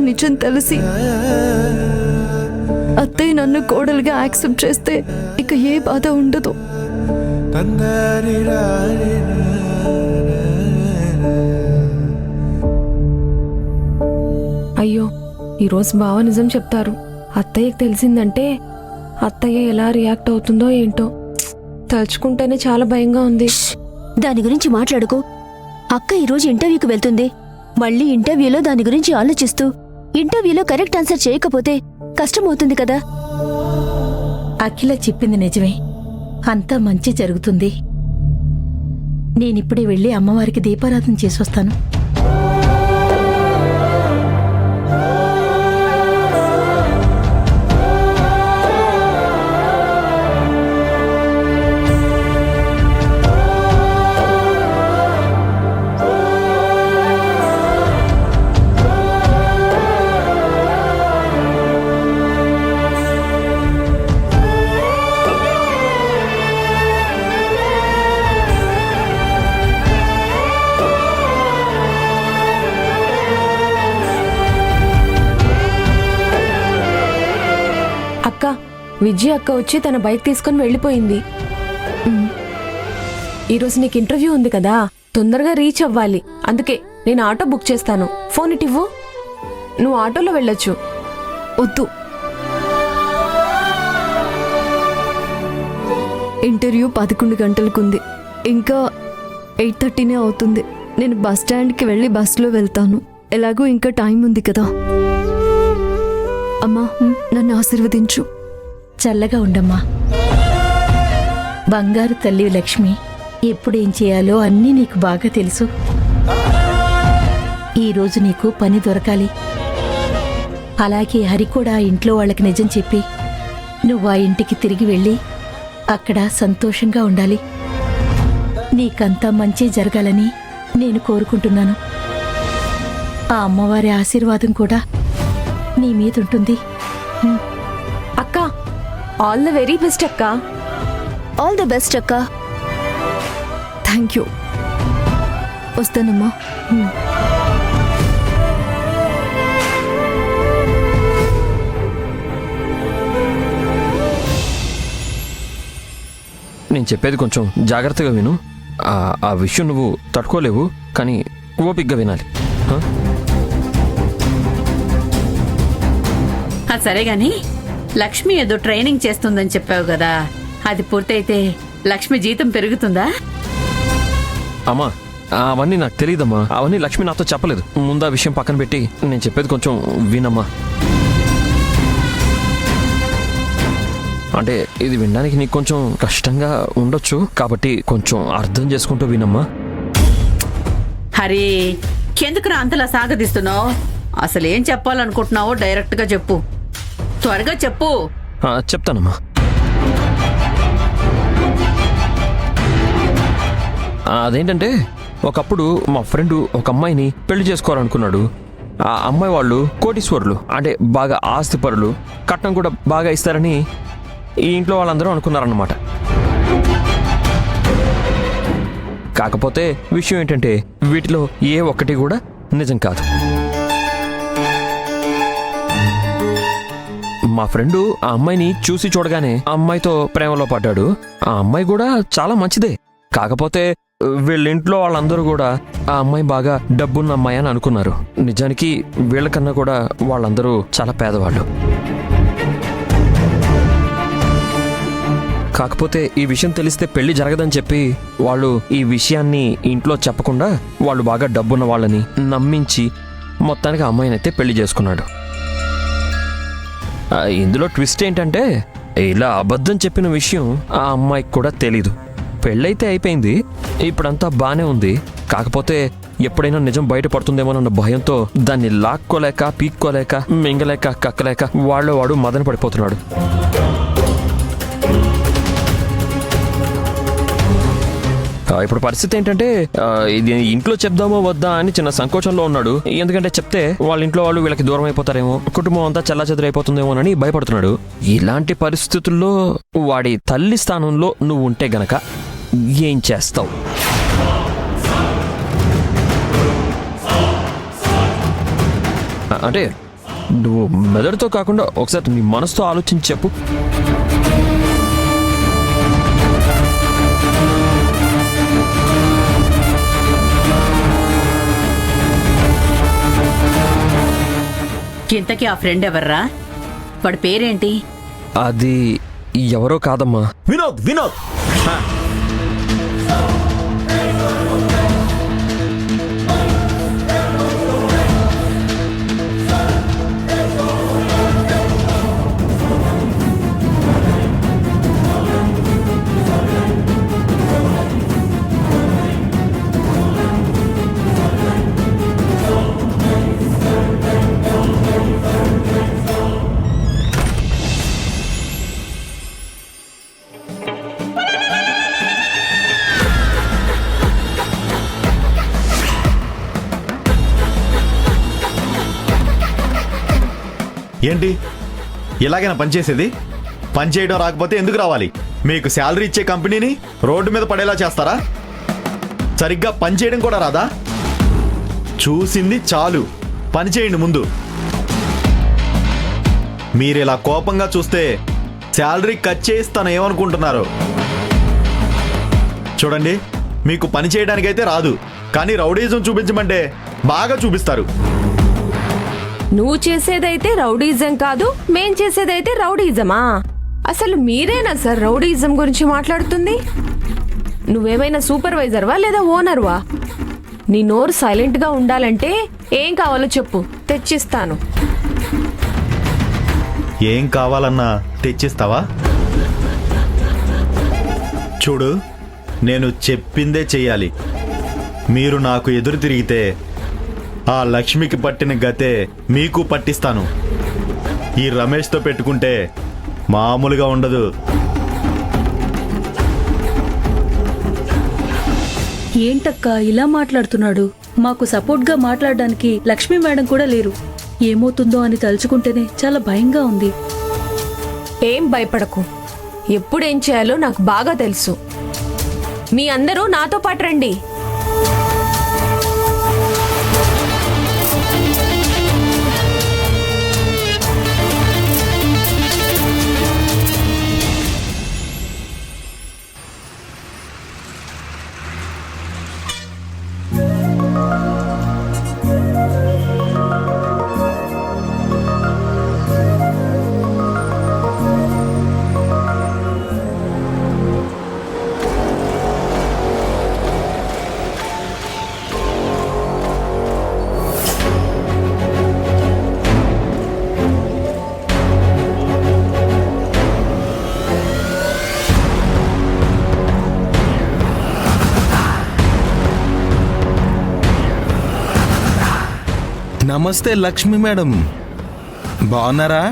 నిజం తెలిసి అత్తయ్య నన్ను కోడలుగా యాక్సెప్ట్ చేస్తే ఇక ఏ బాధ ఉండదు. అయ్యో, ఈరోజు బావ నిజం చెప్తారు. అత్తయ్యకి తెలిసిందంటే అత్తయ్య ఎలా రియాక్ట్ అవుతుందో ఏంటో తలుచుకుంటేనే చాలా భయంగా ఉంది. దాని గురించి మాట్లాడుకో. అక్క ఈరోజు ఇంటర్వ్యూకి వెళ్తుంది. మళ్ళీ ఇంటర్వ్యూలో దాని గురించి ఆలోచిస్తూ ఇంటర్వ్యూలో కరెక్ట్ ఆన్సర్ చేయకపోతే కష్టమవుతుంది కదా. అఖిల చెప్పింది నిజమే, అంతా మంచి జరుగుతుంది. నేనిప్పుడే వెళ్ళి అమ్మవారికి దీపారాధన చేసొస్తాను. అక్క, విజయ్ అక్క వచ్చి తన బైక్ తీసుకుని వెళ్ళిపోయింది. ఈరోజు నీకు ఇంటర్వ్యూ ఉంది కదా, తొందరగా రీచ్ అవ్వాలి. అందుకే నేను ఆటో బుక్ చేస్తాను. ఫోన్ ఇటివ్వు, నువ్వు ఆటోలో వెళ్ళొచ్చు. వద్దు, ఇంటర్వ్యూ 11 గంటలకుంది. ఇంకా 8:30 అవుతుంది. నేను బస్ స్టాండ్కి వెళ్ళి బస్సులో వెళ్తాను. ఎలాగో ఇంకా టైం ఉంది కదా. అమ్మా, నన్ను ఆశీర్వదించు. చల్లగా ఉండమ్మా. బంగారు తల్లి లక్ష్మి, ఎప్పుడేం చేయాలో అన్నీ నీకు బాగా తెలుసు. ఈరోజు నీకు పని దొరకాలి. అలాగే హరి కూడా ఆ ఇంట్లో వాళ్ళకి నిజం చెప్పి నువ్వు ఆ ఇంటికి తిరిగి వెళ్ళి అక్కడ సంతోషంగా ఉండాలి. నీకంతా మంచి జరగాలని నేను కోరుకుంటున్నాను. ఆ అమ్మవారి ఆశీర్వాదం కూడా నీ మీదుంటుంది. అక్క, ఆల్ ద వెరీ బెస్ట్ అక్క. ఆల్ ది బెస్ట్ అక్క. Thank you. వస్తానమ్మా. నేను చెప్పేది కొంచెం జాగ్రత్తగా విను. ఆ విషయం నువ్వు తట్టుకోలేవు, కానీ ఓపిగ్గా వినాలి. సరే గాని, లక్ష్మి ఏదో ట్రైనింగ్ చేస్తుందని చెప్పావు కదా, అది పూర్తయితే లక్ష్మి జీతం పెరుగుతుందా? అమ్మా, అవన్నీ నాకు తెలియదమ్మా. అవన్నీ లక్ష్మి నాతో చెప్పలేదు. ముందు ఆ విషయం పక్కన పెట్టి నేను చెప్పేది కొంచెం వినమ్మా. అంటే ఇది వినడానికి నీకు కొంచెం కష్టంగా ఉండొచ్చు, కాబట్టి కొంచెం అర్థం చేసుకుంటూ వినమ్మా. హరి, ఎందుకురా అంతలా సాగదీస్తున్నావు? అసలు ఏం చెప్పాలనుకుంటున్నావో డైరెక్ట్ గా చెప్పు. త్వరగా చెప్పు. చెప్తానమ్మా. అదేంటంటే, ఒకప్పుడు మా ఫ్రెండ్ ఒక అమ్మాయిని పెళ్లి చేసుకోవాలనుకున్నాడు. ఆ అమ్మాయి వాళ్ళు కోటీశ్వరులు, అంటే బాగా ఆస్తిపరులు, కట్నం కూడా బాగా ఇస్తారని ఈ ఇంట్లో వాళ్ళందరూ అనుకున్నారన్నమాట. కాకపోతే విషయం ఏంటంటే, వీటిలో ఏ ఒక్కటి కూడా నిజం కాదు. మా ఫ్రెండు ఆ అమ్మాయిని చూసి చూడగానే ఆ అమ్మాయితో ప్రేమలో పడ్డాడు. ఆ అమ్మాయి కూడా చాలా మంచిదే. కాకపోతే వీళ్ళింట్లో వాళ్ళందరూ కూడా ఆ అమ్మాయి బాగా డబ్బున్న అమ్మాయి అని అనుకున్నారు. నిజానికి వీళ్ళకన్నా కూడా వాళ్ళందరూ చాలా పేదవాళ్ళు. కాకపోతే ఈ విషయం తెలిస్తే పెళ్లి జరగదని చెప్పి వాళ్ళు ఈ విషయాన్ని ఇంట్లో చెప్పకుండా వాళ్ళు బాగా డబ్బున్న వాళ్ళని నమ్మించి మొత్తానికి ఆ అమ్మాయినైతే పెళ్లి చేసుకున్నాడు. ఇందులో ట్విస్ట్ ఏంటంటే, ఇలా అబద్ధం చెప్పిన విషయం ఆ అమ్మాయికి కూడా తెలీదు. పెళ్ళైతే అయిపోయింది, ఇప్పుడంతా బానే ఉంది. కాకపోతే ఎప్పుడైనా నిజం బయటపడుతుందేమోనన్న భయంతో దాన్ని లాక్కోలేక, పీక్కోలేక, మింగలేక, కక్కలేక వాడు మదన పడిపోతున్నాడు. ఇప్పుడు పరిస్థితి ఏంటంటే, ఇది ఇంట్లో చెప్దామో వద్దా అని చిన్న సంకోచంలో ఉన్నాడు. ఎందుకంటే చెప్తే వాళ్ళ ఇంట్లో వాళ్ళు వీళ్ళకి దూరం అయిపోతారేమో, కుటుంబం అంతా చెల్లాచెదరైపోతుందేమోనని భయపడుతున్నాడు. ఇలాంటి పరిస్థితుల్లో వాడి తల్లి స్థానంలో నువ్వు ఉంటే గనక ఏం చేస్తావు? అంటే నువ్వు మెదడుతో కాకుండా ఒకసారి నీ మనసుతో ఆలోచించి చెప్పు. ఇంతకీ ఆ ఫ్రెండ్ ఎవర్రా? వాడి పేరేంటి? అది ఎవరో కాదమ్మా. వినోద్ వినోద్ ఏంటి ఇలాగైనా పనిచేసేది? పని చేయడం రాకపోతే ఎందుకు రావాలి? మీకు శాలరీ ఇచ్చే కంపెనీని రోడ్డు మీద పడేలా చేస్తారా? సరిగ్గా పని చేయడం కూడా రాదా? చూసింది చాలు, పని చేయండి ముందు. మీరు ఇలా కోపంగా చూస్తే శాలరీ కట్ చేయిస్తాను ఏమనుకుంటున్నారు? చూడండి, మీకు పని చేయడానికైతే రాదు, కానీ రౌడీజం చూపించమంటే బాగా చూపిస్తారు. నువ్వు చేసేదైతే రౌడీజం కాదు, మేం చేసేదైతే రౌడీజమా? అసలు మీరేనా సార్ రౌడీజం గురించి మాట్లాడుతుంది? నువ్వేమైనా సూపర్వైజర్వా లేదా ఓనర్వా? నీ నోరు సైలెంట్గా ఉండాలంటే ఏం కావాలో చెప్పు, తెచ్చిస్తాను. ఏం కావాలన్నా తెచ్చిస్తావా? చూడు, నేను చెప్పిందే చెయ్యాలి. మీరు నాకు ఎదురు తిరిగితే ఆ లక్ష్మికి పట్టిన గతే మీకు పట్టిస్తాను. ఈ రమేష్తో పెట్టుకుంటే మామూలుగా ఉండదు. ఏంటక్క ఇలా మాట్లాడుతున్నాడు? మాకు సపోర్ట్గా మాట్లాడడానికి లక్ష్మీ మేడం కూడా లేరు. ఏమవుతుందో అని తలుచుకుంటేనే చాలా భయంగా ఉంది. ఏం భయపడకు, ఎప్పుడేం చేయాలో నాకు బాగా తెలుసు. మీ అందరూ నాతో పాటు రండి. నమస్తే లక్ష్మి మేడం, బాగున్నారా?